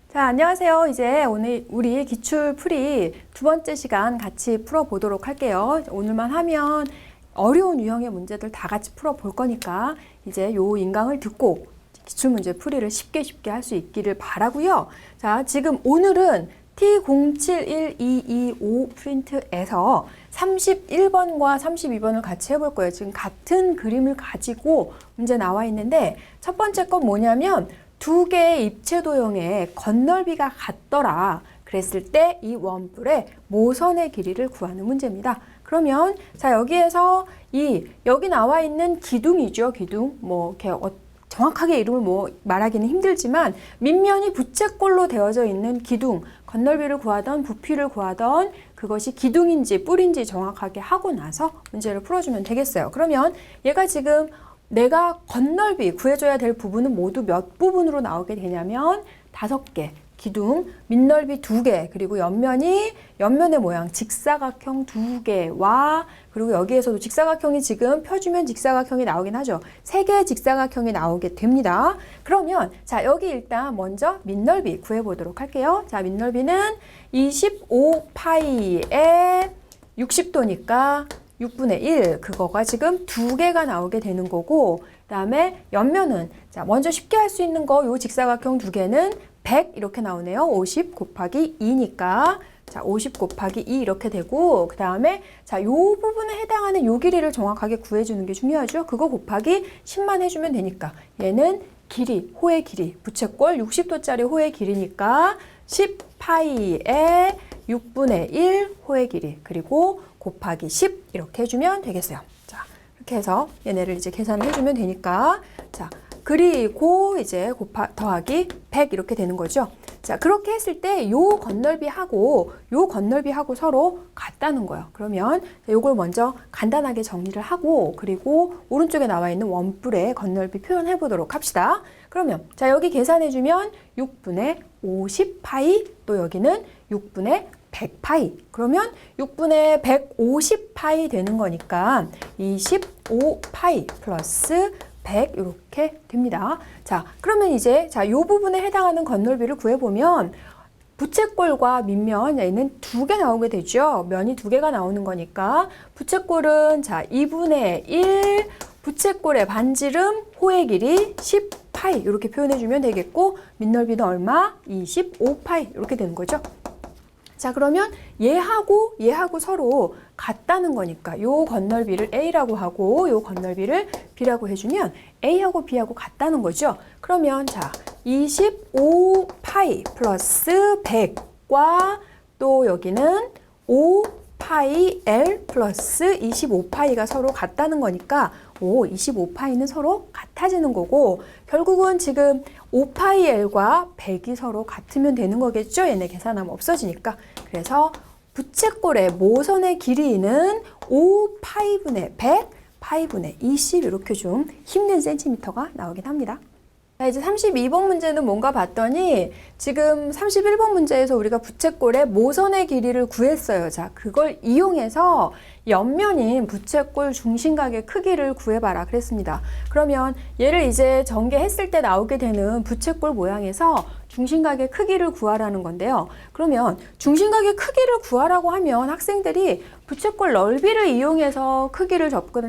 자, 안녕하세요. 이제 오늘 우리 기출풀이 두 번째 시간 같이 풀어보도록 할게요. 오늘만 하면 어려운 유형의 문제들 다 같이 풀어볼 거니까 이제 요 인강을 듣고 기출문제 풀이를 쉽게 할 수 있기를 바라고요. 자, 지금 오늘은 T071225 프린트에서 31번과 32번을 같이 해볼 거예요. 지금 같은 그림을 가지고 문제 나와 있는데 첫 번째 건 뭐냐면 두 개의 입체 도형의 건널비가 같더라. 그랬을 때 이 원뿔의 모선의 길이를 구하는 문제입니다. 그러면 자 여기에서 여기 나와 있는 기둥이죠. 기둥 뭐 이렇게 정확하게 이름을 말하기는 힘들지만 밑면이 부채꼴로 되어져 있는 기둥, 건널비를 구하던 부피를 구하던 그것이 기둥인지 뿔인지 정확하게 하고 나서 문제를 풀어주면 되겠어요. 그러면 얘가 지금 내가 건널비 구해줘야 될 부분은 모두 몇 부분으로 나오게 되냐면 5개, 기둥, 밑넓이 2개, 그리고 옆면의 모양 직사각형 2개와 그리고 여기에서도 직사각형이 지금 펴주면 직사각형이 나오긴 하죠. 3개의 직사각형이 나오게 됩니다. 그러면 자 여기 일단 먼저 밑넓이 구해보도록 할게요. 자 밑넓이는 25파이에 60도니까 6분의 1 그거가 지금 2개가 나오게 되는 거고 그 다음에 옆면은 자 먼저 쉽게 할 수 있는 거 요 직사각형 2개는 100 이렇게 나오네요. 50 곱하기 2니까 자 50 곱하기 2 이렇게 되고 그 다음에 자 요 부분에 해당하는 요 길이를 정확하게 구해주는 게 중요하죠. 그거 곱하기 10만 해주면 되니까 얘는 길이, 호의 길이, 부채꼴 60도짜리 호의 길이니까 10파이에 6분의 1 호의 길이 그리고 곱하기 10 이렇게 해주면 되겠어요. 자, 이렇게 해서 얘네를 이제 계산을 해주면 되니까 자, 그리고 이제 더하기 100 이렇게 되는 거죠. 자, 그렇게 했을 때 요 건널비하고 서로 같다는 거예요. 그러면 요걸 먼저 간단하게 정리를 하고 그리고 오른쪽에 나와 있는 원뿔의 건널비 표현해 보도록 합시다. 그러면 자, 여기 계산해 주면 6분의 50파이 또 여기는 6분의 100파이 그러면 6분의 150파이 되는 거니까 25파이 플러스 100 이렇게 됩니다. 자, 그러면 이제 자, 요 부분에 해당하는 건널비를 구해보면 부채꼴과 밑면 얘는 2개 나오게 되죠. 면이 2개가 나오는 거니까 부채꼴은 자 2분의 1 부채꼴의 반지름 호의 길이 10파이 이렇게 표현해주면 되겠고 밑넓이는 얼마? 25파이 이렇게 되는 거죠. 자 그러면 얘하고 서로 같다는 거니까 요 건널비를 A라고 하고 요 건널비를 B라고 해주면 A하고 B하고 같다는 거죠. 그러면 자 25파이 플러스 100과 또 여기는 5파이 L 플러스 25파이가 서로 같다는 거니까 25파이는 서로 같아지는 거고 결국은 지금 5파이 L과 100이 서로 같으면 되는 거겠죠. 얘네 계산하면 없어지니까. 그래서 부채꼴의 모선의 길이는 5파이분의 100, 파이분의 20 이렇게 좀 힘든 센티미터가 나오긴 합니다. 자, 이제 32번 문제는 뭔가 봤더니 지금 31번 문제에서 우리가 부채꼴의 모선의 길이를 구했어요. 자, 그걸 이용해서 옆면인 부채꼴 중심각의 크기를 구해봐라 그랬습니다. 그러면 얘를 이제 전개했을 때 나오게 되는 부채꼴 모양에서 중심각의 크기를 구하라는 건데요. 그러면 중심각의 크기를 구하라고 하면 학생들이 부채꼴 넓이를 이용해서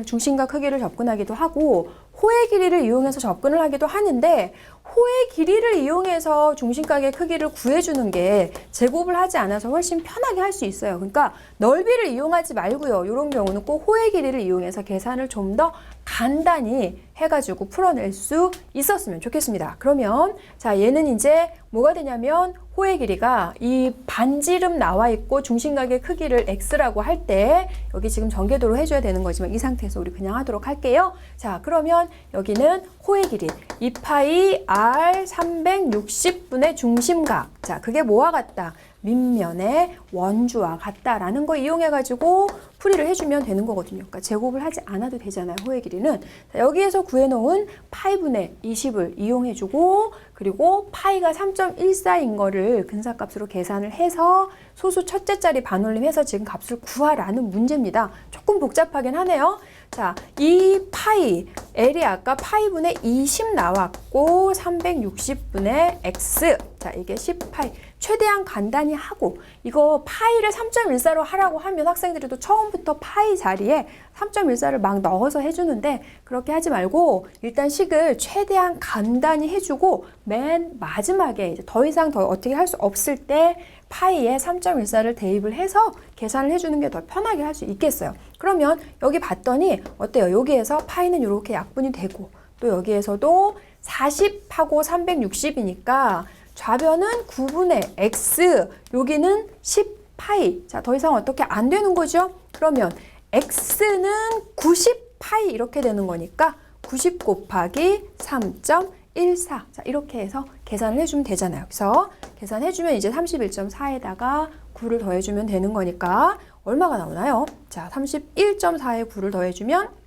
중심각 크기를 접근하기도 하고 호의 길이를 이용해서 접근을 하기도 하는데 호의 길이를 이용해서 중심각의 크기를 구해주는 게 제곱을 하지 않아서 훨씬 편하게 할 수 있어요. 그러니까 넓이를 이용하지 말고요. 이런 경우는 꼭 호의 길이를 이용해서 계산을 좀 더 간단히 해가지고 풀어낼 수 있었으면 좋겠습니다. 그러면 자 얘는 이제 뭐가 되냐면 호의 길이가 이 반지름 나와 있고 중심각의 크기를 x라고 할 때 여기 지금 전개도로 해줘야 되는 거지만 이 상태에서 우리 그냥 하도록 할게요. 자 그러면 여기는 호의 길이 2파이 r 360분의 중심각 자 그게 뭐와 같다? 밑면의 원주와 같다라는 거 이용해가지고 풀이를 해주면 되는 거거든요. 그러니까 제곱을 하지 않아도 되잖아요. 호의 길이는. 자, 여기에서 구해놓은 파이분의 20을 이용해주고 그리고 파이가 3.14인 거를 근사값으로 계산을 해서 소수 첫째 자리 반올림해서 지금 값을 구하라는 문제입니다. 조금 복잡하긴 하네요. 자, 이 파이의 L이 아까 파이분의 20 나왔고 360분의 X. 자, 이게 10파이. 최대한 간단히 하고 이거 파이를 3.14로 하라고 하면 학생들도 처음부터 파이 자리에 3.14를 막 넣어서 해주는데 그렇게 하지 말고 일단 식을 최대한 간단히 해주고 맨 마지막에 이제 더 이상 더 어떻게 할 수 없을 때 파이에 3.14를 대입을 해서 계산을 해주는 게 더 편하게 할 수 있겠어요. 그러면 여기 봤더니 어때요? 여기에서 파이는 이렇게 약분이 되고 또 여기에서도 40하고 360이니까 좌변은 9분의 x, 여기는 10파이. 자, 더 이상 어떻게 안 되는 거죠? 그러면 x는 90파이 이렇게 되는 거니까 90 곱하기 3.14. 자, 이렇게 해서 계산을 해주면 되잖아요. 그래서 계산해주면 이제 31.4에다가 9를 더해주면 되는 거니까 얼마가 나오나요? 자, 31.4에 9를 더해주면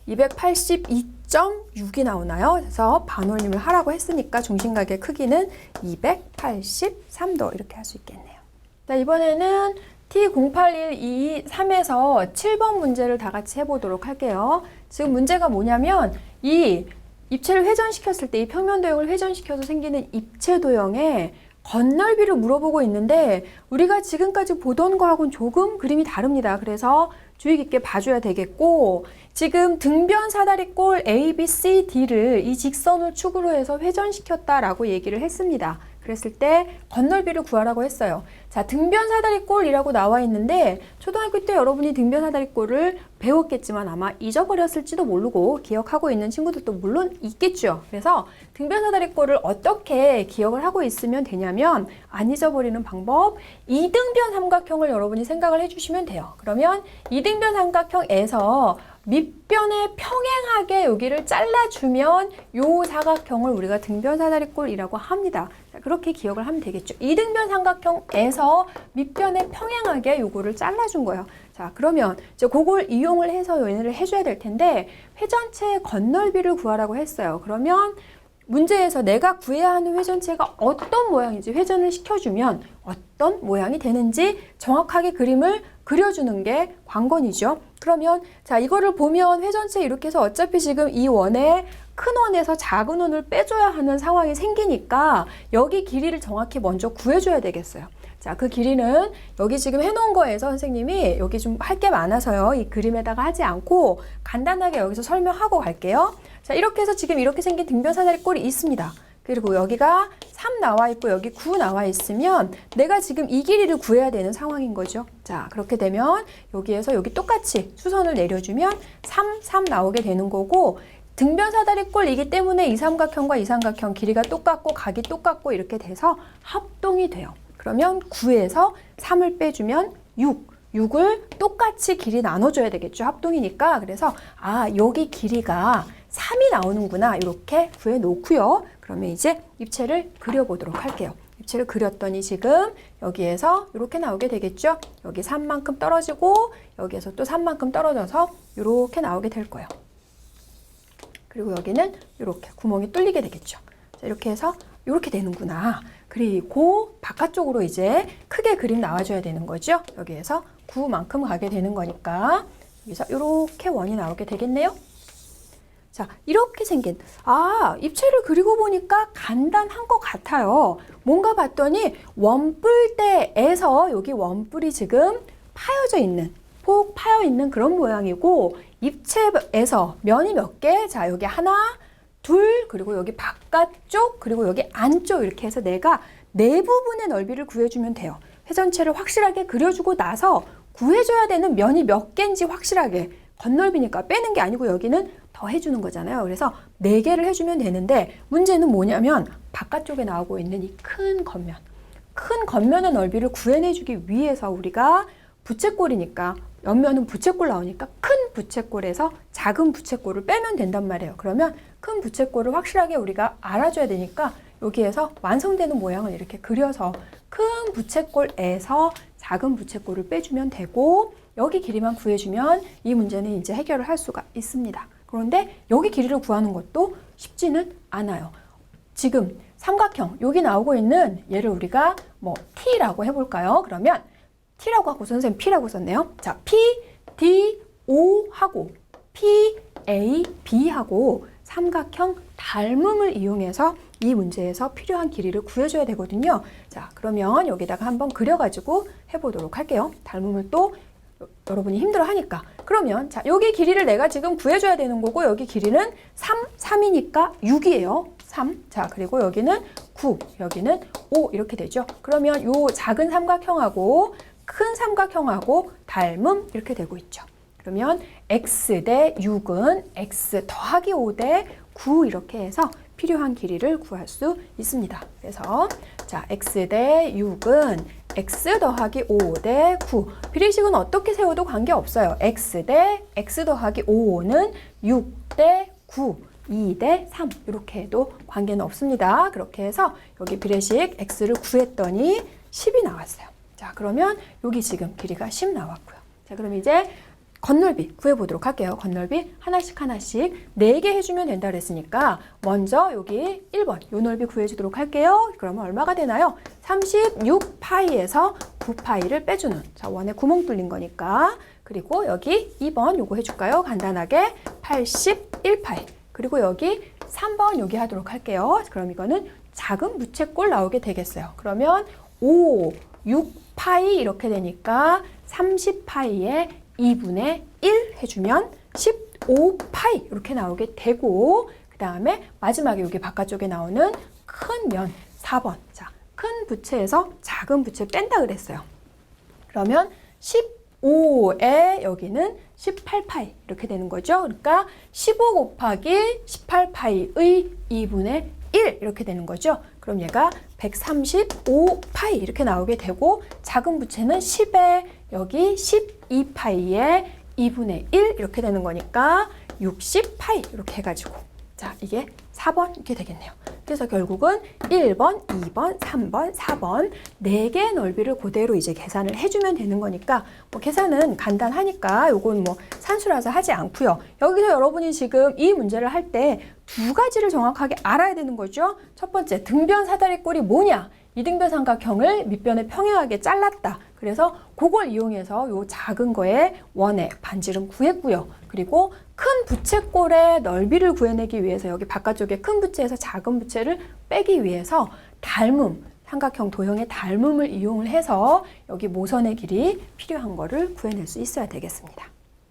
282.6이 나오나요? 그래서 반올림을 하라고 했으니까 중심각의 크기는 283도 이렇게 할 수 있겠네요. 자, 이번에는 T081223에서 7번 문제를 다 같이 해보도록 할게요. 지금 문제가 뭐냐면 이 입체를 회전시켰을 때 이 평면 도형을 회전시켜서 생기는 입체 도형의 건널비를 물어보고 있는데 우리가 지금까지 보던 거하고는 조금 그림이 다릅니다. 그래서 주의 깊게 봐줘야 되겠고 지금 등변 사다리꼴 A, B, C, D를 이 직선을 축으로 해서 회전시켰다라고 얘기를 했습니다. 그랬을 때 건널비를 구하라고 했어요. 자, 등변 사다리꼴이라고 나와 있는데 초등학교 때 여러분이 등변 사다리꼴을 배웠겠지만 아마 잊어버렸을지도 모르고 기억하고 있는 친구들도 물론 있겠죠. 그래서 등변 사다리꼴을 어떻게 기억을 하고 있으면 되냐면 안 잊어버리는 방법, 이등변 삼각형을 여러분이 생각을 해주시면 돼요. 그러면 이등변 삼각형에서 밑변에 평행하게 여기를 잘라주면 요 사각형을 우리가 등변 사다리꼴이라고 합니다. 자, 그렇게 기억을 하면 되겠죠. 이등변 삼각형에서 밑변에 평행하게 요거를 잘라준 거예요. 자, 그러면 이제 그걸 이용을 해서 연애를 해줘야 될 텐데 회전체의 건널비를 구하라고 했어요. 그러면 문제에서 내가 구해야 하는 회전체가 어떤 모양인지 회전을 시켜주면 어떤 모양이 되는지 정확하게 그림을 그려주는 게 관건이죠. 그러면 자, 이거를 보면 회전체 이렇게 해서 어차피 지금 이 원에 큰 원에서 작은 원을 빼줘야 하는 상황이 생기니까 여기 길이를 정확히 먼저 구해줘야 되겠어요. 자, 그 길이는 여기 지금 해놓은 거에서 선생님이 여기 좀 할 게 많아서요. 이 그림에다가 하지 않고 간단하게 여기서 설명하고 갈게요. 자, 이렇게 해서 지금 이렇게 생긴 등변 사다리꼴이 있습니다. 그리고 여기가 3 나와 있고 여기 9 나와 있으면 내가 지금 이 길이를 구해야 되는 상황인 거죠. 자, 그렇게 되면 여기에서 여기 똑같이 수선을 내려주면 3, 3 나오게 되는 거고 등변 사다리꼴이기 때문에 이 삼각형과 이 삼각형 길이가 똑같고 각이 똑같고 이렇게 돼서 합동이 돼요. 그러면 9에서 3을 빼주면 6. 6을 똑같이 길이 나눠줘야 되겠죠. 합동이니까. 그래서 아, 여기 길이가 3이 나오는구나. 이렇게 구해놓고요. 그러면 이제 입체를 그려보도록 할게요. 입체를 그렸더니 지금 여기에서 이렇게 나오게 되겠죠. 여기 3만큼 떨어지고 여기에서 또 3만큼 떨어져서 이렇게 나오게 될 거예요. 그리고 여기는 이렇게 구멍이 뚫리게 되겠죠. 자, 이렇게 해서 이렇게 되는구나. 그리고 바깥쪽으로 이제 크게 그림 나와줘야 되는 거죠. 여기에서 9만큼 가게 되는 거니까 여기서 이렇게 원이 나오게 되겠네요. 자, 이렇게 생긴 입체를 그리고 보니까 간단한 것 같아요. 뭔가 봤더니 원뿔대에서 여기 원뿔이 지금 파여져 있는, 폭 파여 있는 그런 모양이고 입체에서 면이 몇 개? 자, 여기 하나, 둘, 그리고 여기 바깥쪽, 그리고 여기 안쪽 이렇게 해서 내가 네 부분의 넓이를 구해주면 돼요. 회전체를 확실하게 그려주고 나서 구해줘야 되는 면이 몇 개인지 확실하게 건널비니까 빼는 게 아니고 여기는 더 해주는 거잖아요. 그래서 4개를 해주면 되는데 문제는 뭐냐면 바깥쪽에 나오고 있는 이 큰 겉면. 큰 겉면의 넓이를 구해내주기 위해서 우리가 부채꼴이니까 옆면은 부채꼴 나오니까 큰 부채꼴에서 작은 부채꼴을 빼면 된단 말이에요. 그러면 큰 부채꼴을 확실하게 우리가 알아줘야 되니까 여기에서 완성되는 모양을 이렇게 그려서 큰 부채꼴에서 작은 부채꼴을 빼주면 되고 여기 길이만 구해주면 이 문제는 이제 해결을 할 수가 있습니다. 그런데 여기 길이를 구하는 것도 쉽지는 않아요. 지금 삼각형 여기 나오고 있는 얘를 우리가 뭐 T라고 해볼까요? 그러면 T라고 하고 선생님 P라고 썼네요. 자, P, D, O 하고 PAB하고 삼각형 닮음을 이용해서 이 문제에서 필요한 길이를 구해줘야 되거든요. 자, 그러면 여기다가 한번 그려가지고 해보도록 할게요. 닮음을 또 여러분이 힘들어 하니까. 그러면 자, 여기 길이를 내가 지금 구해줘야 되는 거고, 여기 길이는 3이니까 6이에요. 3. 자, 그리고 여기는 9, 여기는 5 이렇게 되죠. 그러면 요 작은 삼각형하고 큰 삼각형하고 닮음 이렇게 되고 있죠. 그러면 x 대 6은 x 더하기 5 대 9 이렇게 해서 필요한 길이를 구할 수 있습니다. 그래서 자, x 대 6은 x 더하기 5 대 9. 비례식은 어떻게 세워도 관계없어요. x 대 x 더하기 5는 6 대 9, 2 대 3 이렇게 해도 관계는 없습니다. 그렇게 해서 여기 비례식 x를 구했더니 10이 나왔어요. 자, 그러면 여기 지금 길이가 10 나왔고요. 자, 그럼 이제 건널비 구해보도록 할게요. 건널비 하나씩 4개 해주면 된다 그랬으니까 먼저 여기 1번 요 넓이 구해주도록 할게요. 그러면 얼마가 되나요? 36파이에서 9파이를 빼주는, 자, 원에 구멍 뚫린 거니까. 그리고 여기 2번 요거 해줄까요? 간단하게 81파이. 그리고 여기 3번 여기 하도록 할게요. 그럼 이거는 작은 부채꼴 나오게 되겠어요. 그러면 5, 6파이 이렇게 되니까 30파이에 2분의 1 해주면 15파이 이렇게 나오게 되고, 그 다음에 마지막에 여기 바깥쪽에 나오는 큰 면 4번. 자, 큰 부채에서 작은 부채 뺀다 그랬어요. 그러면 15에 여기는 18파이 이렇게 되는 거죠. 그러니까 15 곱하기 18파이의 2분의 1 이렇게 되는 거죠. 그럼 얘가 135파이 이렇게 나오게 되고, 작은 부채는 10에 여기 12파이에 2분의 1 이렇게 되는 거니까 60파이 이렇게 해가지고, 자, 이게 4번 이렇게 되겠네요. 그래서 결국은 1번, 2번, 3번, 4번 4개의 넓이를 그대로 이제 계산을 해주면 되는 거니까 뭐 계산은 간단하니까 요건 뭐 산수라서 하지 않고요. 여기서 여러분이 지금 이 문제를 할 때 2가지를 정확하게 알아야 되는 거죠. 첫 번째, 등변 사다리꼴이 뭐냐? 이등변 삼각형을 밑변에 평행하게 잘랐다. 그래서 그걸 이용해서 요 작은 거에 원의 반지름 구했고요. 그리고 큰 부채꼴의 넓이를 구해내기 위해서 여기 바깥쪽에 큰 부채에서 작은 부채를 빼기 위해서 닮음, 삼각형 도형의 닮음을 이용을 해서 여기 모선의 길이 필요한 거를 구해낼 수 있어야 되겠습니다.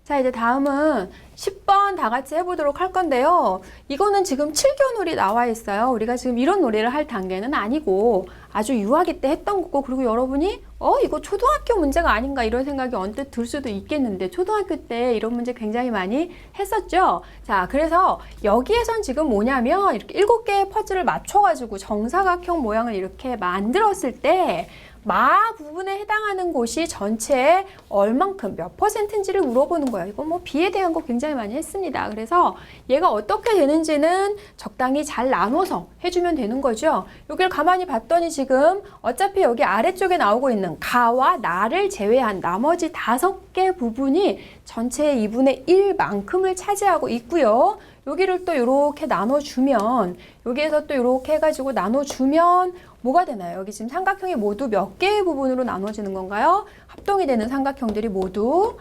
자, 이제 다음은 10번 다 같이 해보도록 할 건데요. 이거는 지금 7교 놀이 나와 있어요. 우리가 지금 이런 놀이를 할 단계는 아니고 아주 유아기 때 했던 거고, 그리고 여러분이 이거 초등학교 문제가 아닌가 이런 생각이 언뜻 들 수도 있겠는데 초등학교 때 이런 문제 굉장히 많이 했었죠. 자, 그래서 여기에선 지금 뭐냐면 이렇게 7개의 퍼즐을 맞춰가지고 정사각형 모양을 이렇게 만들었을 때 마 부분에 해당하는 곳이 전체에 얼만큼 몇 %인지를 물어보는 거예요. 이건 뭐 비에 대한 거 굉장히 많이 했습니다. 그래서 얘가 어떻게 되는지는 적당히 잘 나눠서 해주면 되는 거죠. 여기를 가만히 봤더니 지금 어차피 여기 아래쪽에 나오고 있는 가와 나를 제외한 나머지 5개 부분이 전체의 2분의 1만큼을 차지하고 있고요. 여기를 또 이렇게 나눠주면, 여기에서 또 이렇게 해가지고 나눠주면 뭐가 되나요? 여기 지금 삼각형이 모두 몇 개의 부분으로 나눠지는 건가요? 합동이 되는 삼각형들이 모두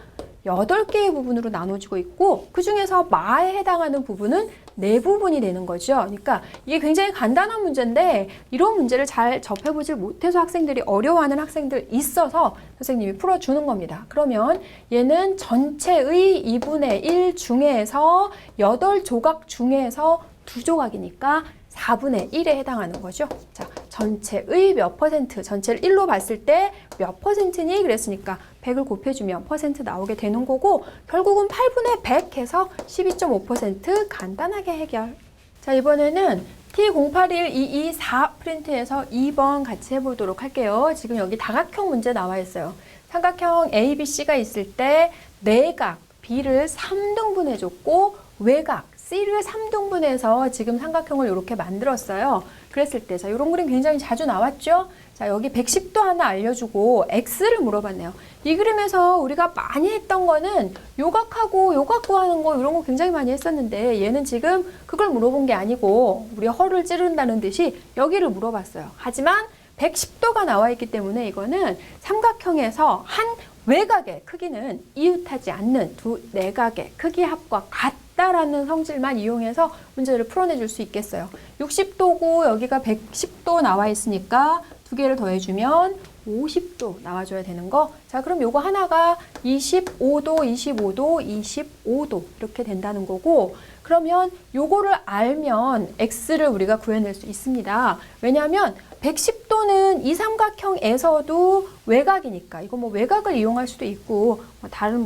8개의 부분으로 나눠지고 있고, 그 중에서 마에 해당하는 부분은 4부분이 되는 거죠. 그러니까 이게 굉장히 간단한 문제인데 이런 문제를 잘 접해보질 못해서 학생들이 어려워하는 학생들 있어서 선생님이 풀어주는 겁니다. 그러면 얘는 전체의 2분의 1 중에서 8조각 중에서 2조각이니까 4분의 1에 해당하는 거죠. 자, 전체의 몇 %, 전체를 1로 봤을 때 몇 %니? 그랬으니까 100을 곱해주면 퍼센트 나오게 되는 거고, 결국은 8분의 100 해서 12.5% 간단하게 해결. 자, 이번에는 T081224 프린트에서 2번 같이 해보도록 할게요. 지금 여기 다각형 문제 나와 있어요. 삼각형 ABC가 있을 때 내각 B를 3등분 해줬고 외각 C를 3등분해서 지금 삼각형을 이렇게 만들었어요. 그랬을 때, 자, 이런 그림 굉장히 자주 나왔죠? 자, 여기 110도 하나 알려주고 X를 물어봤네요. 이 그림에서 우리가 많이 했던 거는 요각하고 요각 구하는 거 이런 거 굉장히 많이 했었는데, 얘는 지금 그걸 물어본 게 아니고 우리 허를 찌른다는 듯이 여기를 물어봤어요. 하지만 110도가 나와 있기 때문에 이거는 삼각형에서 한 외곽의 크기는 이웃하지 않는 두 내각의 크기 합과 같다라는 성질만 이용해서 문제를 풀어내줄 수 있겠어요. 60도고 여기가 110도 나와 있으니까 두 개를 더해주면 50도 나와줘야 되는 거. 자, 그럼 요거 하나가 25도, 25도, 25도 이렇게 된다는 거고, 그러면 요거를 알면 x를 우리가 구해낼 수 있습니다. 왜냐하면 110도는 이 삼각형에서도 외곽이니까, 이거 뭐 외곽을 이용할 수도 있고 다른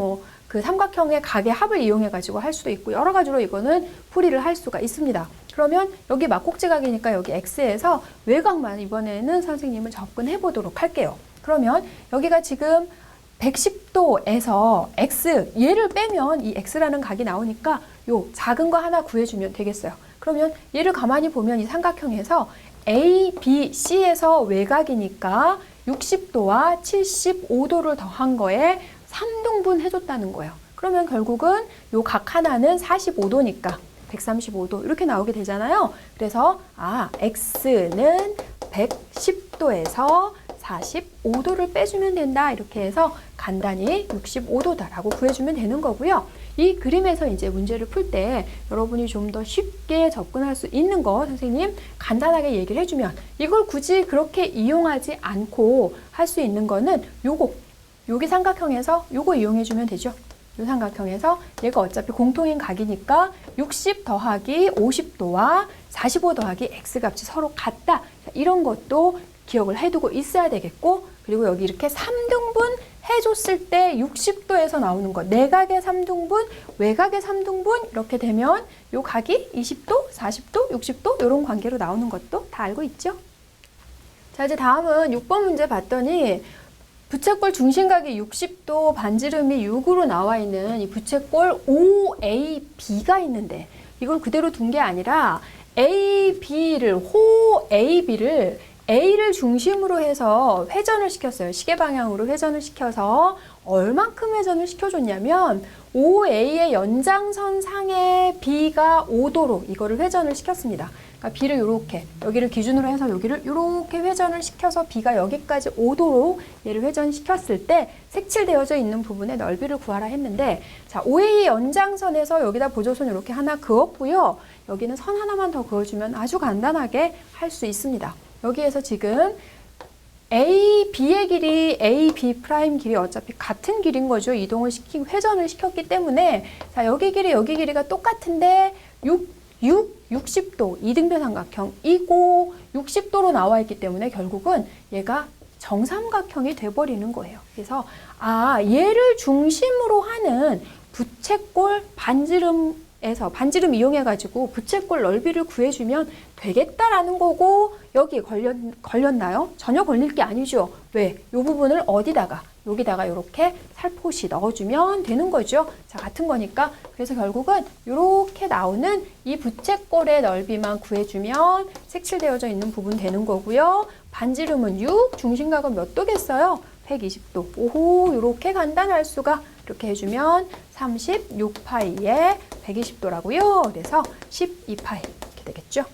그 삼각형의 각의 합을 이용해 가지고 할 수도 있고 여러 가지로 이거는 풀이를 할 수가 있습니다. 그러면 여기 막곡지각이니까 여기 x에서 외곽만 이번에는 선생님은 접근해 보도록 할게요. 그러면 여기가 지금 110도에서 x, 얘를 빼면 이 x라는 각이 나오니까 요 작은 거 하나 구해주면 되겠어요. 그러면 얘를 가만히 보면 이 삼각형에서 A, B, C에서 외곽이니까 60도와 75도를 더한 거에 3등분 해줬다는 거예요. 그러면 결국은 요 각 하나는 45도니까 135도 이렇게 나오게 되잖아요. 그래서 x는 110도에서 45도를 빼주면 된다. 이렇게 해서 간단히 65도다라고 구해주면 되는 거고요. 이 그림에서 이제 문제를 풀 때 여러분이 좀 더 쉽게 접근할 수 있는 거 선생님 간단하게 얘기를 해주면, 이걸 굳이 그렇게 이용하지 않고 할 수 있는 거는 여기 삼각형에서 요거 이용해주면 되죠. 이 삼각형에서 얘가 어차피 공통인 각이니까 60 더하기 50도와 45 더하기 x값이 서로 같다. 이런 것도 기억을 해두고 있어야 되겠고, 그리고 여기 이렇게 3등분 해줬을 때 60도에서 나오는 거, 내각의 3등분, 외곽의 3등분 이렇게 되면 요 각이 20도, 40도, 60도 이런 관계로 나오는 것도 다 알고 있죠? 자, 이제 다음은 6번 문제 봤더니 부채꼴 중심각이 60도, 반지름이 6으로 나와 있는 이 부채꼴 OAB가 있는데, 이걸 그대로 둔 게 아니라 호 AB를 A를 중심으로 해서 회전을 시켰어요. 시계 방향으로 회전을 시켜서 얼만큼 회전을 시켜줬냐면 OA의 연장선 상에 B가 5도로 이거를 회전을 시켰습니다. 그러니까 B를 이렇게 여기를 기준으로 해서 여기를 이렇게 회전을 시켜서 B가 여기까지 5도로 얘를 회전시켰을 때 색칠되어져 있는 부분의 넓이를 구하라 했는데, 자, OA의 연장선에서 여기다 보조선 이렇게 하나 그었고요. 여기는 선 하나만 더 그어주면 아주 간단하게 할 수 있습니다. 여기에서 지금 AB의 길이, AB 프라임 길이 어차피 같은 길인 거죠. 이동을 시키고 회전을 시켰기 때문에, 자, 여기 길이가 똑같은데 60도 이등변 삼각형이고 60도로 나와 있기 때문에 결국은 얘가 정삼각형이 돼버리는 거예요. 그래서 얘를 중심으로 하는 부채꼴 반지름 이용해가지고 부채꼴 넓이를 구해주면 되겠다라는 거고, 여기 걸렸나요? 전혀 걸릴 게 아니죠. 왜? 이 부분을 여기다가 이렇게 살포시 넣어주면 되는 거죠. 자, 같은 거니까. 그래서 결국은 이렇게 나오는 이 부채꼴의 넓이만 구해주면 색칠되어져 있는 부분 되는 거고요. 반지름은 6, 중심각은 몇 도겠어요? 120도. 오호, 이렇게 간단할 수가. 이렇게 해주면 36파이에 120도라고요. 그래서 12파이 이렇게 되겠죠.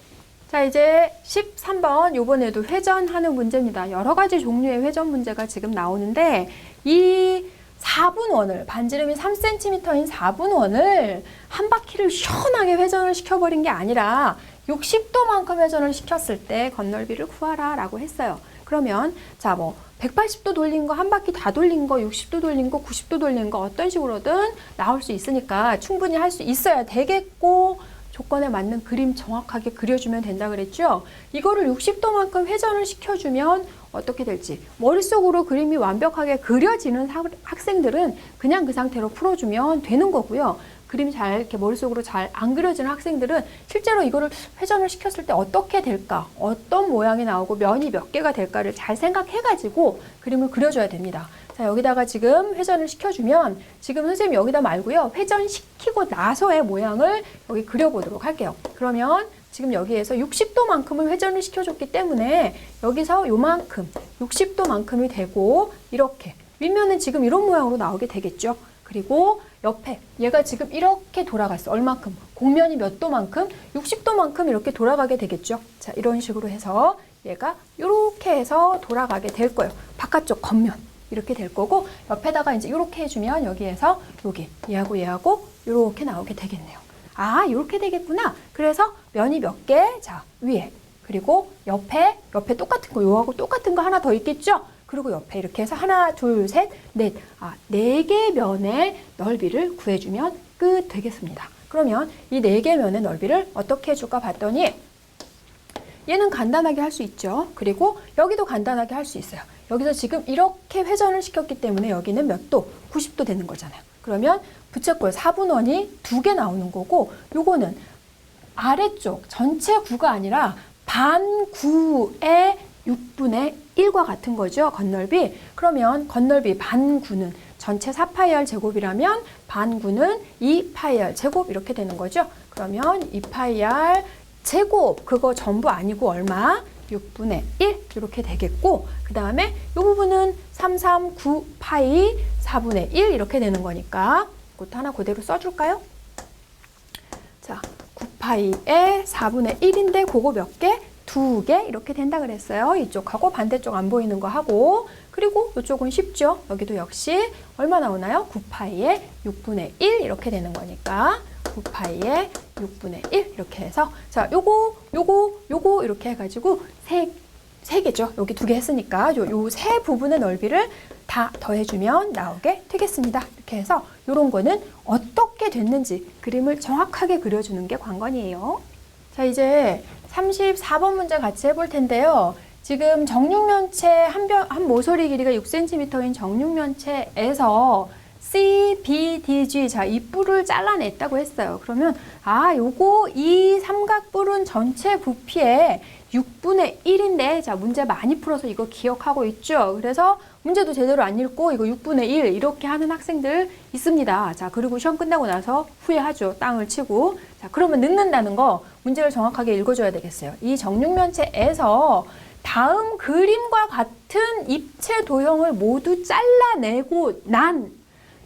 자, 이제 13번 요번에도 회전하는 문제입니다. 여러 가지 종류의 회전 문제가 지금 나오는데, 이 4분원을 반지름이 3cm인 4분원을 한 바퀴를 시원하게 회전을 시켜버린 게 아니라 60도만큼 회전을 시켰을 때 건널비를 구하라 라고 했어요. 그러면 자, 180도 돌린 거, 한 바퀴 다 돌린 거, 60도 돌린 거, 90도 돌린 거 어떤 식으로든 나올 수 있으니까 충분히 할 수 있어야 되겠고, 조건에 맞는 그림 정확하게 그려주면 된다 그랬죠? 이거를 60도만큼 회전을 시켜주면 어떻게 될지 머릿속으로 그림이 완벽하게 그려지는 학생들은 그냥 그 상태로 풀어주면 되는 거고요. 그림이 잘 이렇게 머릿속으로 잘 안 그려지는 학생들은 실제로 이거를 회전을 시켰을 때 어떻게 될까, 어떤 모양이 나오고 면이 몇 개가 될까를 잘 생각해가지고 그림을 그려줘야 됩니다. 자, 여기다가 지금 회전을 시켜주면, 지금 선생님 여기다 말고요, 회전시키고 나서의 모양을 여기 그려보도록 할게요. 그러면 지금 여기에서 60도만큼을 회전을 시켜줬기 때문에 여기서 요만큼 60도만큼이 되고, 이렇게 윗면은 지금 이런 모양으로 나오게 되겠죠. 그리고 옆에 얘가 지금 이렇게 돌아갔어. 얼만큼? 곡면이 몇 도만큼? 60도만큼 이렇게 돌아가게 되겠죠. 자, 이런 식으로 해서 얘가 이렇게 해서 돌아가게 될 거예요. 바깥쪽 겉면. 이렇게 될 거고 옆에다가 이제 이렇게 해주면 여기에서 여기 얘하고 이렇게 나오게 되겠네요. 아, 이렇게 되겠구나. 그래서 면이 몇 개? 자, 위에. 그리고 옆에 똑같은 거, 요하고 똑같은 거 하나 더 있겠죠? 그리고 옆에 이렇게 해서 하나, 둘, 셋, 넷. 아, 4개 면의 넓이를 구해주면 끝 되겠습니다. 그러면 이 4개 면의 넓이를 어떻게 해줄까 봤더니 얘는 간단하게 할 수 있죠. 그리고 여기도 간단하게 할 수 있어요. 여기서 지금 이렇게 회전을 시켰기 때문에 여기는 몇 도? 90도 되는 거잖아요. 그러면 부채꼴 4분원이 2개 나오는 거고 요거는 아래쪽 전체 9가 아니라 반구의 6분의 1과 같은 거죠. 건널비. 그러면 건널비 반구는 전체 4파이r 제곱이라면 반구는 2파이r 제곱 이렇게 되는 거죠. 그러면 2파이r 제곱 그거 전부 아니고 얼마? 6분의 1 이렇게 되겠고 그 다음에 이 부분은 339파이 4분의 1 이렇게 되는 거니까 그것도 하나 그대로 써줄까요? 자, 9파이에 4분의 1인데 그거 몇 개? 2개 이렇게 된다 그랬어요. 이쪽하고 반대쪽 안 보이는 거 하고 그리고 이쪽은 쉽죠. 여기도 역시 얼마 나오나요? 9파이에 6분의 1 이렇게 되는 거니까 9파이에 6분의 1 이렇게 해서 자 요거 이렇게 해가지고 세 개죠. 여기 2개 했으니까 요 세 부분의 넓이를 다 더해주면 나오게 되겠습니다. 이렇게 해서 요런 거는 어떻게 됐는지 그림을 정확하게 그려주는 게 관건이에요. 자, 이제 34번 문제 같이 해볼 텐데요. 지금 정육면체 한 모서리 길이가 6cm인 정육면체에서 C, B, D, G 자, 이 뿔을 잘라냈다고 했어요. 그러면 요거 이 삼각뿔은 전체 부피의 6분의 1인데 자, 문제 많이 풀어서 이거 기억하고 있죠. 그래서 문제도 제대로 안 읽고 이거 6분의 1 이렇게 하는 학생들 있습니다. 자, 그리고 시험 끝나고 나서 후회하죠. 땅을 치고. 자, 그러면 늦는다는 거 문제를 정확하게 읽어줘야 되겠어요. 이 정육면체에서 다음 그림과 같은 입체 도형을 모두 잘라내고 난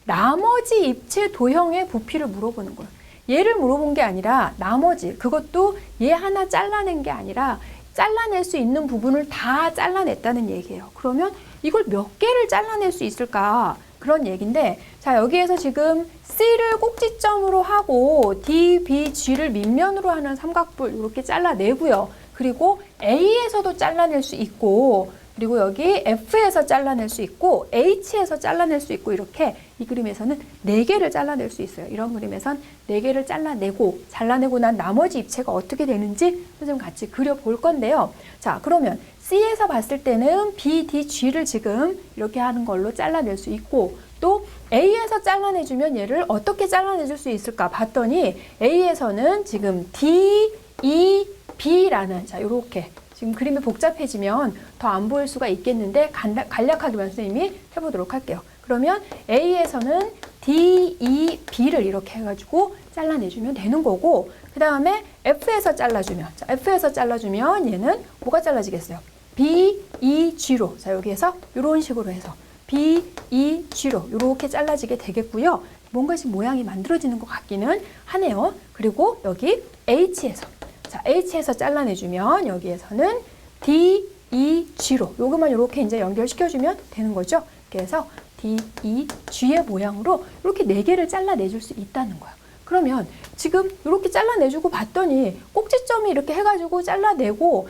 나머지 입체 도형의 부피를 물어보는 거예요. 얘를 물어본 게 아니라 나머지 그것도 얘 하나 잘라낸 게 아니라 잘라낼 수 있는 부분을 다 잘라냈다는 얘기예요. 그러면 이걸 몇 개를 잘라낼 수 있을까? 그런 얘기인데 자, 여기에서 지금 C를 꼭지점으로 하고 D, B, G를 밑면으로 하는 삼각뿔 이렇게 잘라내고요. 그리고 A에서도 잘라낼 수 있고 그리고 여기 F에서 잘라낼 수 있고 H에서 잘라낼 수 있고 이렇게 이 그림에서는 4개를 잘라낼 수 있어요. 이런 그림에선 4개를 잘라내고 난 나머지 입체가 어떻게 되는지 선생님 같이 그려볼 건데요. 자, 그러면 C에서 봤을 때는 B, D, G를 지금 이렇게 하는 걸로 잘라낼 수 있고 또 A에서 잘라내주면 얘를 어떻게 잘라내줄 수 있을까 봤더니 A에서는 지금 D, E, B라는 자, 요렇게 지금 그림이 복잡해지면 더 안 보일 수가 있겠는데 간략하게만 선생님이 해보도록 할게요. 그러면 A에서는 D, E, B를 이렇게 해가지고 잘라내주면 되는 거고 그 다음에 F에서 잘라주면 자, F에서 잘라주면 얘는 뭐가 잘라지겠어요? B, E, G로 자, 여기에서 이런 식으로 해서 B, E, G로 이렇게 잘라지게 되겠고요. 뭔가 지금 모양이 만들어지는 것 같기는 하네요. 그리고 여기 H에서 자, H에서 잘라내주면 여기에서는 D, E, G로 요것만 이렇게 이제 연결시켜주면 되는 거죠. 그래서 D, E, G의 모양으로 이렇게 4개를 잘라내줄 수 있다는 거예요. 그러면 지금 이렇게 잘라내주고 봤더니 꼭지점이 이렇게 해가지고 잘라내고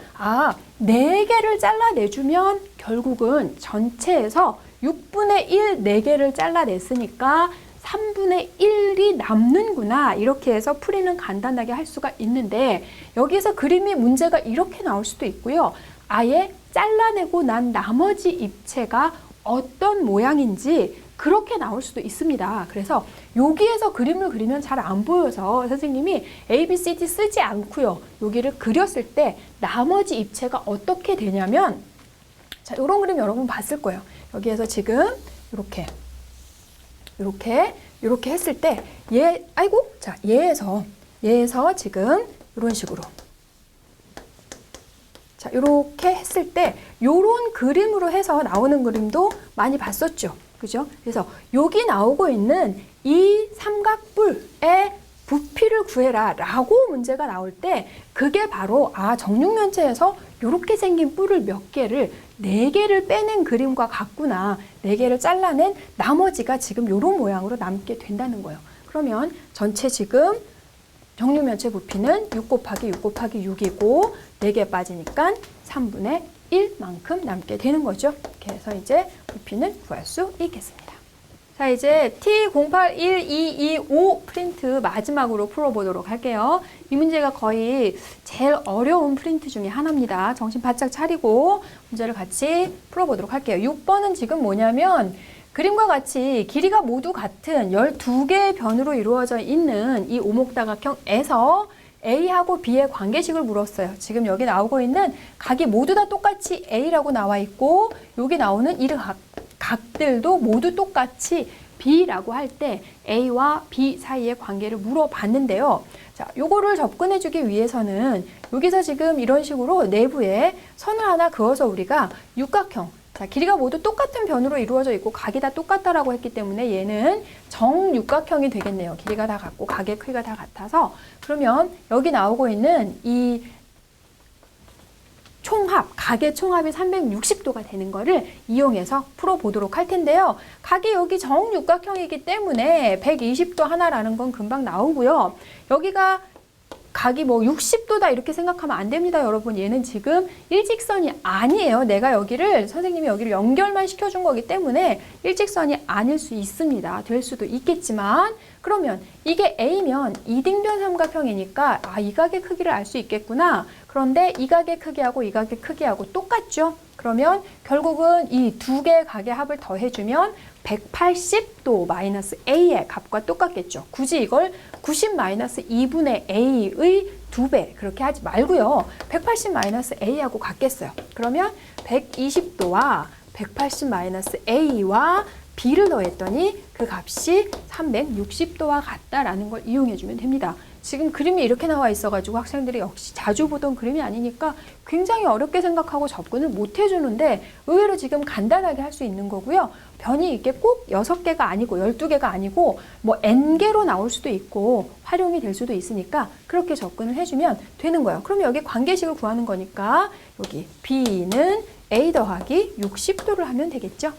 4개를 잘라내주면 결국은 전체에서 6분의 1 4개를 잘라냈으니까 3분의 1이 남는구나 이렇게 해서 풀이는 간단하게 할 수가 있는데 여기서 그림이 문제가 이렇게 나올 수도 있고요. 아예 잘라내고 난 나머지 입체가 어떤 모양인지 그렇게 나올 수도 있습니다. 그래서 여기에서 그림을 그리면 잘 안 보여서 선생님이 A, B, C, D 쓰지 않고요. 여기를 그렸을 때 나머지 입체가 어떻게 되냐면 자, 이런 그림 여러분 봤을 거예요. 여기에서 지금 이렇게 했을 때 얘에서 지금 이런 식으로 자, 이렇게 했을 때 요런 그림으로 해서 나오는 그림도 많이 봤었죠. 그죠? 그래서 여기 나오고 있는 이 삼각뿔의 부피를 구해라 라고 문제가 나올 때 그게 바로 정육면체에서 이렇게 생긴 뿔을 몇 개를 4개를 빼낸 그림과 같구나. 4개를 잘라낸 나머지가 지금 이런 모양으로 남게 된다는 거예요. 그러면 전체 지금 정육면체 부피는 6 곱하기 6 곱하기 6이고 4개 빠지니까 3분의 1만큼 남게 되는 거죠. 그래서 이제 부피는 구할 수 있겠습니다. 자, 이제 T081225 프린트 마지막으로 풀어보도록 할게요. 이 문제가 거의 제일 어려운 프린트 중에 하나입니다. 정신 바짝 차리고 문제를 같이 풀어보도록 할게요. 6번은 지금 뭐냐면 그림과 같이 길이가 모두 같은 12개의 변으로 이루어져 있는 이 오목다각형에서 A하고 B의 관계식을 물었어요. 지금 여기 나오고 있는 각이 모두 다 똑같이 A라고 나와 있고 여기 나오는 이 각들도 모두 똑같이 B라고 할 때 A와 B 사이의 관계를 물어봤는데요. 자, 요거를 접근해주기 위해서는 여기서 지금 이런 식으로 내부에 선을 하나 그어서 우리가 육각형, 자, 길이가 모두 똑같은 변으로 이루어져 있고 각이 다 똑같다라고 했기 때문에 얘는 정육각형이 되겠네요. 길이가 다 같고 각의 크기가 다 같아서 그러면 여기 나오고 있는 이 총합, 각의 총합이 360도가 되는 거를 이용해서 풀어보도록 할 텐데요. 각이 여기 정육각형이기 때문에 120도 하나라는 건 금방 나오고요. 여기가 각이 뭐 60도다 이렇게 생각하면 안 됩니다, 여러분. 얘는 지금 일직선이 아니에요. 선생님이 여기를 연결만 시켜준 거기 때문에 일직선이 아닐 수 있습니다. 될 수도 있겠지만 그러면 이게 A면 이등변 삼각형이니까 이 각의 크기를 알 수 있겠구나. 그런데 이 각의 크기하고 이 각의 크기하고 똑같죠? 그러면 결국은 이 두 개의 각의 합을 더해주면 180도 마이너스 A의 값과 똑같겠죠. 굳이 이걸 90 마이너스 2분의 A의 2배 그렇게 하지 말고요. 180 마이너스 A하고 같겠어요. 그러면 120도와 180 마이너스 A와 B를 더했더니 그 값이 360도와 같다라는 걸 이용해주면 됩니다. 지금 그림이 이렇게 나와 있어가지고 학생들이 역시 자주 보던 그림이 아니니까 굉장히 어렵게 생각하고 접근을 못 해주는데 의외로 지금 간단하게 할 수 있는 거고요. 변이 이게 꼭 6개가 아니고 12개가 아니고 뭐 N개로 나올 수도 있고 활용이 될 수도 있으니까 그렇게 접근을 해주면 되는 거예요. 그럼 여기 관계식을 구하는 거니까 여기 B는 A 더하기 60도를 하면 되겠죠.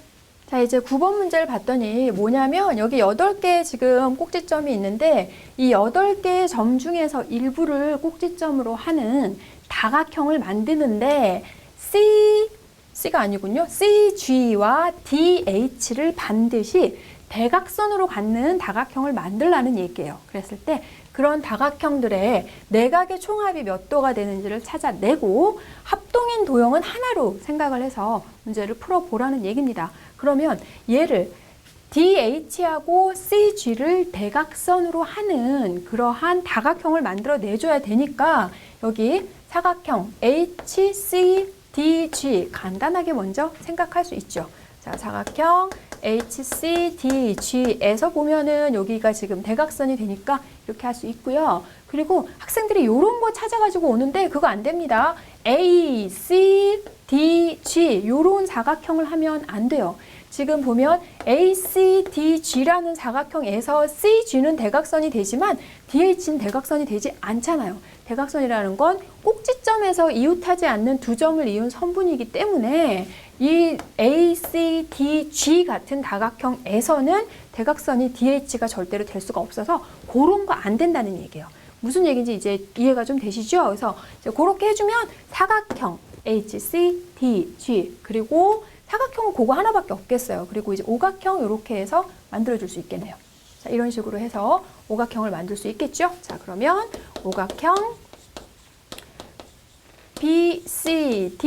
자, 이제 9번 문제를 봤더니 뭐냐면 여기 8개의 지금 꼭지점이 있는데 이 8개의 점 중에서 일부를 꼭지점으로 하는 다각형을 만드는데 C가 아니군요. CG와 DH를 반드시 대각선으로 갖는 다각형을 만들라는 얘기예요. 그랬을 때 그런 다각형들의 내각의 총합이 몇 도가 되는지를 찾아내고 합동인 도형은 하나로 생각을 해서 문제를 풀어보라는 얘기입니다. 그러면 얘를 DH하고 CG를 대각선으로 하는 그러한 다각형을 만들어 내줘야 되니까 여기 사각형 HCDG 간단하게 먼저 생각할 수 있죠. 자, 사각형 HCDG에서 보면은 여기가 지금 대각선이 되니까 이렇게 할 수 있고요. 그리고 학생들이 이런 거 찾아가지고 오는데 그거 안 됩니다. ACDG 이런 사각형을 하면 안 돼요. 지금 보면 ACDG라는 사각형에서 CG는 대각선이 되지만 DH는 대각선이 되지 않잖아요. 대각선이라는 건 꼭지점에서 이웃하지 않는 두 점을 이은 선분이기 때문에 이 ACDG 같은 다각형에서는 대각선이 DH가 절대로 될 수가 없어서 그런 거 안 된다는 얘기예요. 무슨 얘기인지 이제 이해가 좀 되시죠? 그래서 이제 그렇게 해주면 사각형 HCDG 그리고 사각형은 그거 하나밖에 없겠어요. 그리고 이제 오각형 이렇게 해서 만들어줄 수 있겠네요. 자, 이런 식으로 해서 오각형을 만들 수 있겠죠? 자, 그러면 오각형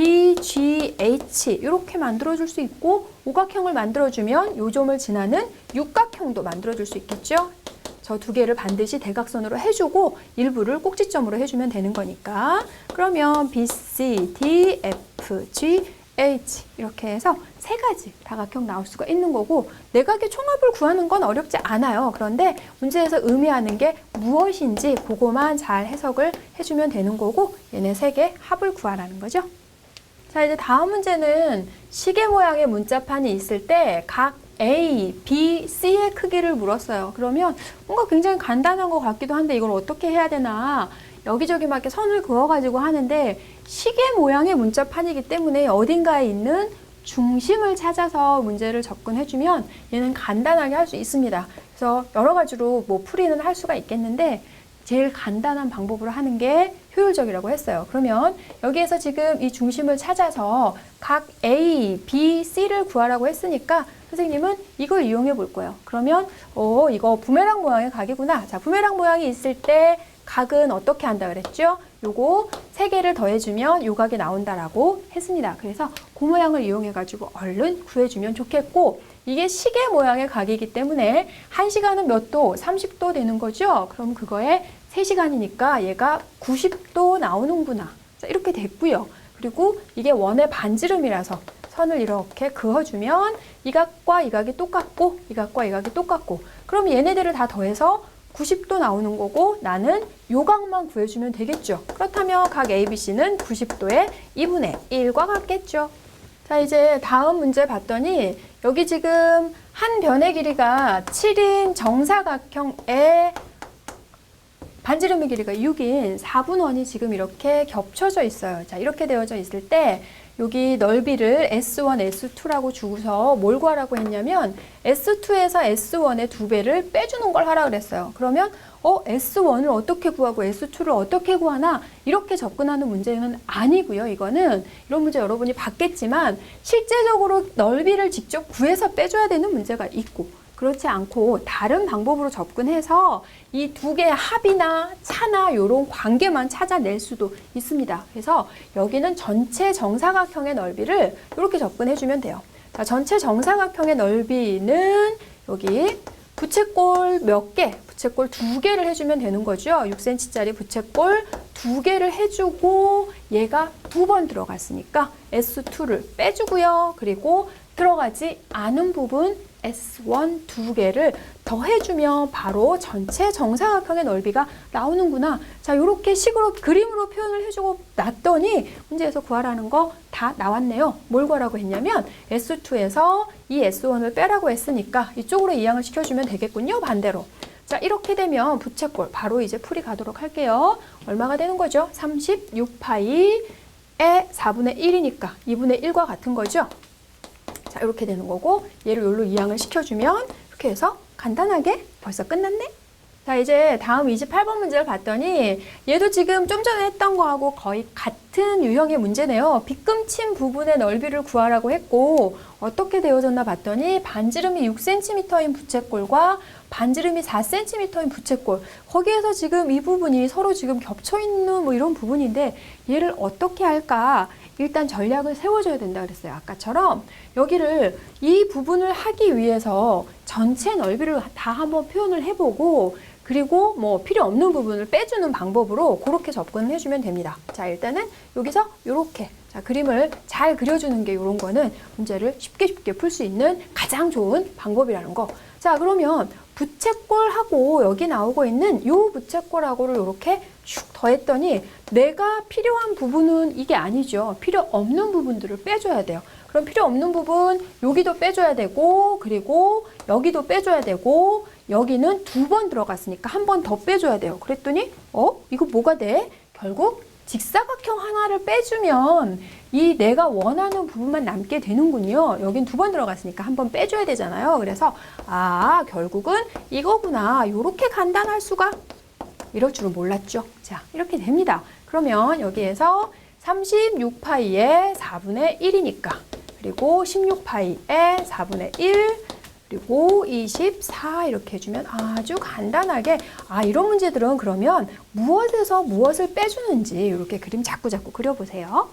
BCDGH 이렇게 만들어줄 수 있고 오각형을 만들어주면 요 점을 지나는 육각형도 만들어줄 수 있겠죠? 저 두 개를 반드시 대각선으로 해주고 일부를 꼭지점으로 해주면 되는 거니까 그러면 BCDFG H 이렇게 해서 세 가지 다각형 나올 수가 있는 거고 내각의 총합을 구하는 건 어렵지 않아요. 그런데 문제에서 의미하는 게 무엇인지 그거만 잘 해석을 해주면 되는 거고 얘네 세 개 합을 구하라는 거죠. 자, 이제 다음 문제는 시계 모양의 문자판이 있을 때 각 A, B, C의 크기를 물었어요. 그러면 뭔가 굉장히 간단한 것 같기도 한데 이걸 어떻게 해야 되나 여기저기 막 이렇게 선을 그어가지고 하는데 시계 모양의 문자판이기 때문에 어딘가에 있는 중심을 찾아서 문제를 접근해주면 얘는 간단하게 할 수 있습니다. 그래서 여러 가지로 뭐 풀이는 할 수가 있겠는데 제일 간단한 방법으로 하는 게 효율적이라고 했어요. 그러면 여기에서 지금 이 중심을 찾아서 각 A, B, C를 구하라고 했으니까 선생님은 이걸 이용해 볼 거예요. 그러면 이거 부메랑 모양의 각이구나. 자, 부메랑 모양이 있을 때 각은 어떻게 한다 그랬죠? 요거 3개를 더해주면 요 각이 나온다라고 했습니다. 그래서 그 모양을 이용해가지고 얼른 구해주면 좋겠고 이게 시계 모양의 각이기 때문에 1시간은 몇 도? 30도 되는 거죠? 그럼 그거에 3시간이니까 얘가 90도 나오는구나. 자, 이렇게 됐고요. 그리고 이게 원의 반지름이라서 선을 이렇게 그어주면 이 각과 이 각이 똑같고 이 각과 이 각이 똑같고 그럼 얘네들을 다 더해서 90도 나오는 거고 나는 요 각만 구해주면 되겠죠. 그렇다면 각 ABC는 90도의 2분의 1과 같겠죠. 자, 이제 다음 문제 봤더니 여기 지금 한 변의 길이가 7인 정사각형의 반지름의 길이가 6인 4분원이 지금 이렇게 겹쳐져 있어요. 자, 이렇게 되어져 있을 때 여기 넓이를 S1, S2라고 주고서 뭘 구하라고 했냐면 S2에서 S1의 2배를 빼주는 걸 하라 그랬어요. 그러면 S1을 어떻게 구하고 S2를 어떻게 구하나 이렇게 접근하는 문제는 아니고요. 이거는 이런 문제 여러분이 봤겠지만 실제적으로 넓이를 직접 구해서 빼줘야 되는 문제가 있고 그렇지 않고 다른 방법으로 접근해서 이 두 개의 합이나 차나 이런 관계만 찾아낼 수도 있습니다. 그래서 여기는 전체 정사각형의 넓이를 이렇게 접근해주면 돼요. 자, 전체 정사각형의 넓이는 여기 부채꼴 몇 개? 부채꼴 2개를 해주면 되는 거죠. 6cm짜리 부채꼴 2개를 해주고 얘가 2번 들어갔으니까 S2를 빼주고요. 그리고 들어가지 않은 부분 S1 2개를 더해주면 바로 전체 정사각형의 넓이가 나오는구나. 자, 이렇게 식으로 그림으로 표현을 해주고 놨더니 문제에서 구하라는 거 다 나왔네요. 뭘 구하라고 했냐면 S2에서 이 S1을 빼라고 했으니까 이쪽으로 이항을 시켜주면 되겠군요. 반대로. 자, 이렇게 되면 부채꼴 바로 이제 풀이 가도록 할게요. 얼마가 되는 거죠? 36파이의 4분의 1이니까 2분의 1과 같은 거죠. 자, 이렇게 되는 거고 얘를 여기로 이항을 시켜주면 이렇게 해서 간단하게 벌써 끝났네? 자, 이제 다음 28번 문제를 봤더니 얘도 지금 좀 전에 했던 거하고 거의 같은 유형의 문제네요. 빗금친 부분의 넓이를 구하라고 했고 어떻게 되어졌나 봤더니 반지름이 6cm인 부채꼴과 반지름이 4cm인 부채꼴 거기에서 지금 이 부분이 서로 지금 겹쳐있는 뭐 이런 부분인데 얘를 어떻게 할까? 일단 전략을 세워줘야 된다 그랬어요. 아까처럼 여기를 이 부분을 하기 위해서 전체 넓이를 다 한번 표현을 해보고 그리고 뭐 필요 없는 부분을 빼주는 방법으로 그렇게 접근을 해주면 됩니다. 자, 일단은 여기서 이렇게 자, 그림을 잘 그려주는 게 이런 거는 문제를 쉽게 풀 수 있는 가장 좋은 방법이라는 거. 자, 그러면 부채꼴하고 여기 나오고 있는 이 부채꼴하고를 이렇게 슉 더했더니 내가 필요한 부분은 이게 아니죠. 필요 없는 부분들을 빼줘야 돼요. 그럼 필요 없는 부분 여기도 빼줘야 되고 그리고 여기도 빼줘야 되고 여기는 2번 들어갔으니까 한 번 더 빼줘야 돼요. 그랬더니 이거 뭐가 돼? 결국 직사각형 하나를 빼주면 이 내가 원하는 부분만 남게 되는군요. 여긴 2번 들어갔으니까 한 번 빼줘야 되잖아요. 그래서 결국은 이거구나. 이렇게 간단할 수가 이럴 줄은 몰랐죠. 자, 이렇게 됩니다. 그러면 여기에서 36파이의 4분의 1이니까 그리고 16파이의 4분의 1 그리고 24 이렇게 해주면 아주 간단하게 이런 문제들은 그러면 무엇에서 무엇을 빼주는지 이렇게 그림 자꾸 그려보세요.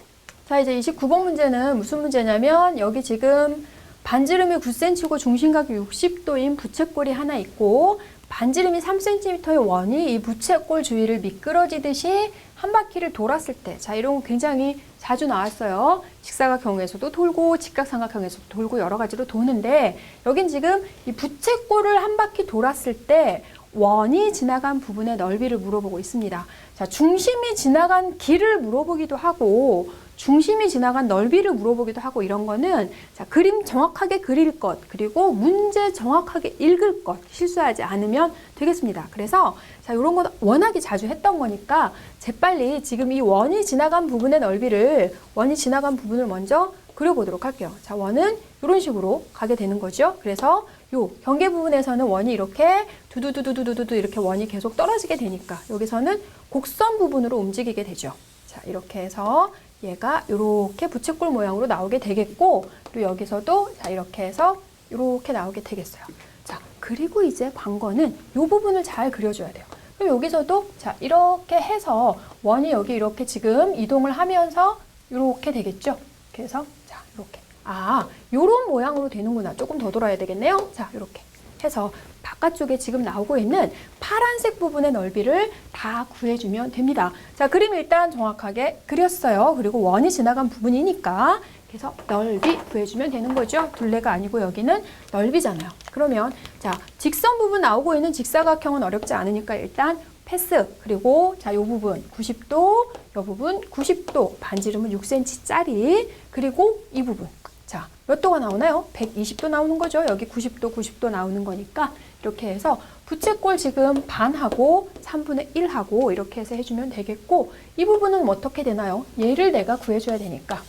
자, 이제 29번 문제는 무슨 문제냐면 여기 지금 반지름이 9cm고 중심각이 60도인 부채꼴이 하나 있고 반지름이 3cm의 원이 이 부채꼴 주위를 미끄러지듯이 한 바퀴를 돌았을 때, 자, 이런 거 굉장히 자주 나왔어요. 직사각형에서도 돌고 직각삼각형에서도 돌고 여러 가지로 도는데 여긴 지금 이 부채꼴을 한 바퀴 돌았을 때 원이 지나간 부분의 넓이를 물어보고 있습니다. 자, 중심이 지나간 길을 물어보기도 하고 중심이 지나간 넓이를 물어보기도 하고 이런 거는 자, 그림 정확하게 그릴 것, 그리고 문제 정확하게 읽을 것, 실수하지 않으면 되겠습니다. 그래서 자, 이런 건 워낙에 자주 했던 거니까 재빨리 지금 이 원이 지나간 부분의 넓이를, 원이 지나간 부분을 먼저 그려보도록 할게요. 자, 원은 이런 식으로 가게 되는 거죠. 그래서 요 경계 부분에서는 원이 이렇게 두두두두두두두 이렇게 원이 계속 떨어지게 되니까 여기서는 곡선 부분으로 움직이게 되죠. 자, 이렇게 해서 얘가 이렇게 부채꼴 모양으로 나오게 되겠고, 또 여기서도 자, 이렇게 해서 이렇게 나오게 되겠어요. 자, 그리고 이제 관건은 이 부분을 잘 그려줘야 돼요. 그럼 여기서도 자, 이렇게 해서 원이 여기 이렇게 지금 이동을 하면서 이렇게 되겠죠. 그래서 자, 이렇게. 아, 요런 모양으로 되는구나. 조금 더 돌아야 되겠네요. 자, 이렇게 해서 바깥쪽에 지금 나오고 있는 파란색 부분의 넓이를 다 구해주면 됩니다. 자, 그림 일단 정확하게 그렸어요. 그리고 원이 지나간 부분이니까 그래서 넓이 구해주면 되는 거죠. 둘레가 아니고 여기는 넓이잖아요. 그러면 자, 직선 부분 나오고 있는 직사각형은 어렵지 않으니까 일단 패스. 그리고 자, 요 부분 90도, 요 부분 90도, 반지름은 6cm짜리. 그리고 이 부분. 자, 몇 도가 나오나요? 120도 나오는 거죠. 여기 90도, 90도 나오는 거니까 이렇게 해서 부채꼴 지금 반하고 3분의 1하고 이렇게 해서 해주면 되겠고, 이 부분은 어떻게 되나요? 얘를 내가 구해줘야 되니까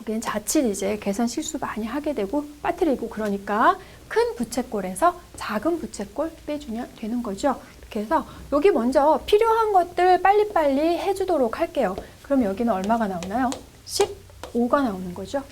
여기는 자칫 이제 계산 실수 많이 하게 되고 빠뜨리고 그러니까 큰 부채꼴에서 작은 부채꼴 빼주면 되는 거죠. 이렇게 해서 여기 먼저 필요한 것들 빨리빨리 해주도록 할게요. 그럼 여기는 얼마가 나오나요? 15가 나오는 거죠.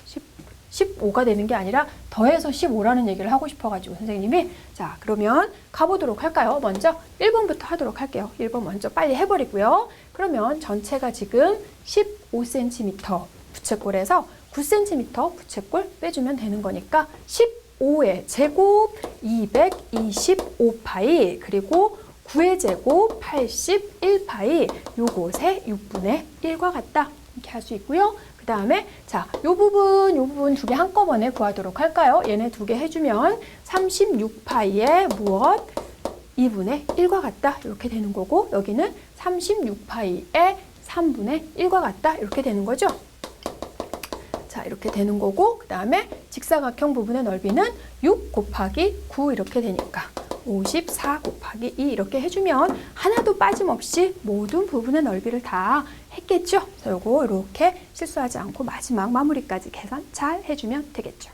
15가 되는 게 아니라 더해서 15라는 얘기를 하고 싶어가지고 선생님이 자, 그러면 가보도록 할까요? 먼저 1번부터 하도록 할게요. 1번 먼저 빨리 해버리고요. 그러면 전체가 지금 15cm 부채꼴에서 9cm 부채꼴 빼주면 되는 거니까 15의 제곱 225파이 그리고 9의 제곱 81파이 요것의 6분의 1과 같다. 이렇게 할 수 있고요. 그 다음에 자, 요 부분 두 개 한꺼번에 구하도록 할까요? 얘네 두 개 해주면 36파이의 무엇? 2분의 1과 같다. 이렇게 되는 거고, 여기는 36파이의 3분의 1과 같다. 이렇게 되는 거죠. 자, 이렇게 되는 거고, 그 다음에 직사각형 부분의 넓이는 6 곱하기 9 이렇게 되니까 54 곱하기 2 이렇게 해주면 하나도 빠짐없이 모든 부분의 넓이를 다 했겠죠. 그래서 요거 이렇게 실수하지 않고 마지막 마무리까지 계산 잘 해주면 되겠죠.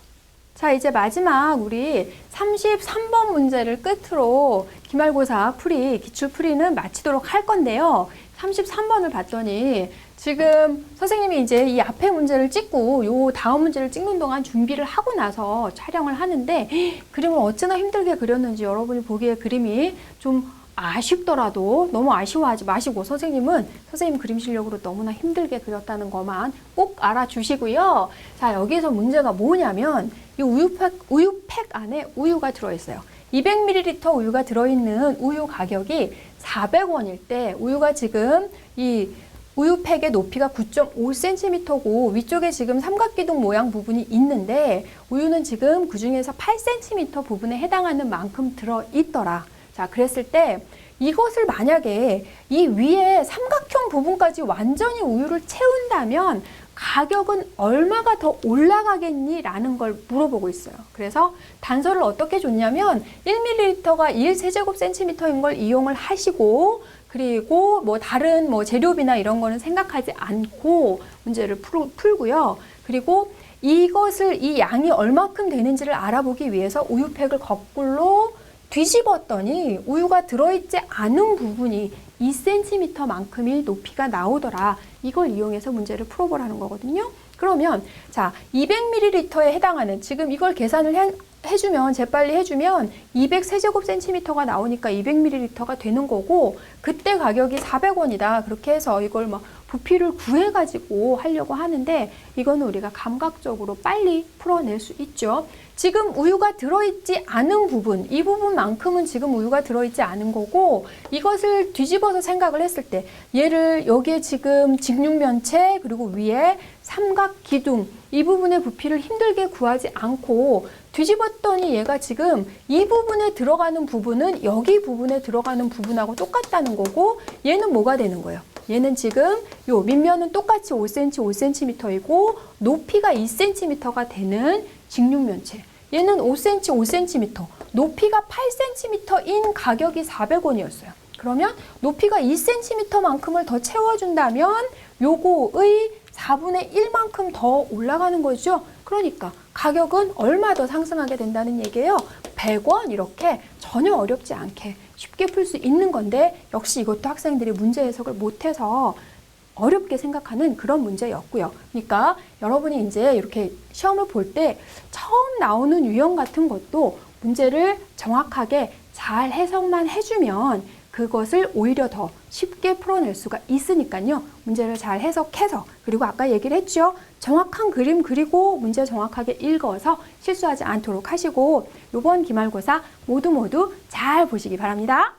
자, 이제 마지막 우리 33번 문제를 끝으로 기말고사 풀이, 기출풀이는 마치도록 할 건데요. 33번을 봤더니 지금 선생님이 이제 이 앞에 문제를 찍고 요 다음 문제를 찍는 동안 준비를 하고 나서 촬영을 하는데 그림을 어찌나 힘들게 그렸는지 여러분이 보기에 그림이 좀 아쉽더라도 너무 아쉬워하지 마시고 선생님 그림 실력으로 너무나 힘들게 그렸다는 것만 꼭 알아주시고요. 자, 여기서 문제가 뭐냐면 이 우유팩 안에 우유가 들어있어요. 200ml 우유가 들어있는 우유 가격이 400원일 때 우유가 지금 이 우유팩의 높이가 9.5cm고 위쪽에 지금 삼각기둥 모양 부분이 있는데 우유는 지금 그 중에서 8cm 부분에 해당하는 만큼 들어있더라. 자, 그랬을 때 이것을 만약에 이 위에 삼각형 부분까지 완전히 우유를 채운다면 가격은 얼마가 더 올라가겠니? 라는 걸 물어보고 있어요. 그래서 단서를 어떻게 줬냐면 1ml가 1세제곱센티미터인 걸 이용을 하시고 그리고 뭐 다른 뭐 재료비나 이런 거는 생각하지 않고 문제를 풀고요. 그리고 이것을 이 양이 얼마큼 되는지를 알아보기 위해서 우유팩을 거꾸로 뒤집었더니 우유가 들어있지 않은 부분이 2cm만큼의 높이가 나오더라. 이걸 이용해서 문제를 풀어보라는 거거든요. 그러면 자, 200ml에 해당하는 지금 이걸 계산을 해주면 재빨리 해주면 200세제곱센티미터가 나오니까 200ml가 되는 거고 그때 가격이 400원이다. 그렇게 해서 이걸 막 부피를 구해가지고 하려고 하는데 이거는 우리가 감각적으로 빨리 풀어낼 수 있죠. 지금 우유가 들어있지 않은 부분, 이 부분만큼은 지금 우유가 들어있지 않은 거고 이것을 뒤집어서 생각을 했을 때 얘를 여기에 지금 직육면체 그리고 위에 삼각기둥 이 부분의 부피를 힘들게 구하지 않고 뒤집었더니 얘가 지금 이 부분에 들어가는 부분은 여기 부분에 들어가는 부분하고 똑같다는 거고 얘는 뭐가 되는 거예요? 얘는 지금 요 밑면은 똑같이 5cm, 5cm이고 높이가 2cm가 되는 직육면체. 얘는 5cm, 5cm, 높이가 8cm인 가격이 400원이었어요. 그러면 높이가 2cm만큼을 더 채워준다면 요거의 4분의 1만큼 더 올라가는 거죠. 그러니까 가격은 얼마 더 상승하게 된다는 얘기예요. 100원 이렇게 전혀 어렵지 않게 쉽게 풀 수 있는 건데 역시 이것도 학생들이 문제 해석을 못해서 어렵게 생각하는 그런 문제였고요. 그러니까 여러분이 이제 이렇게 시험을 볼 때 처음 나오는 유형 같은 것도 문제를 정확하게 잘 해석만 해주면 그것을 오히려 더 쉽게 풀어낼 수가 있으니까요. 문제를 잘 해석해서 그리고 아까 얘기를 했죠. 정확한 그림 그리고 문제 정확하게 읽어서 실수하지 않도록 하시고 이번 기말고사 모두 잘 보시기 바랍니다.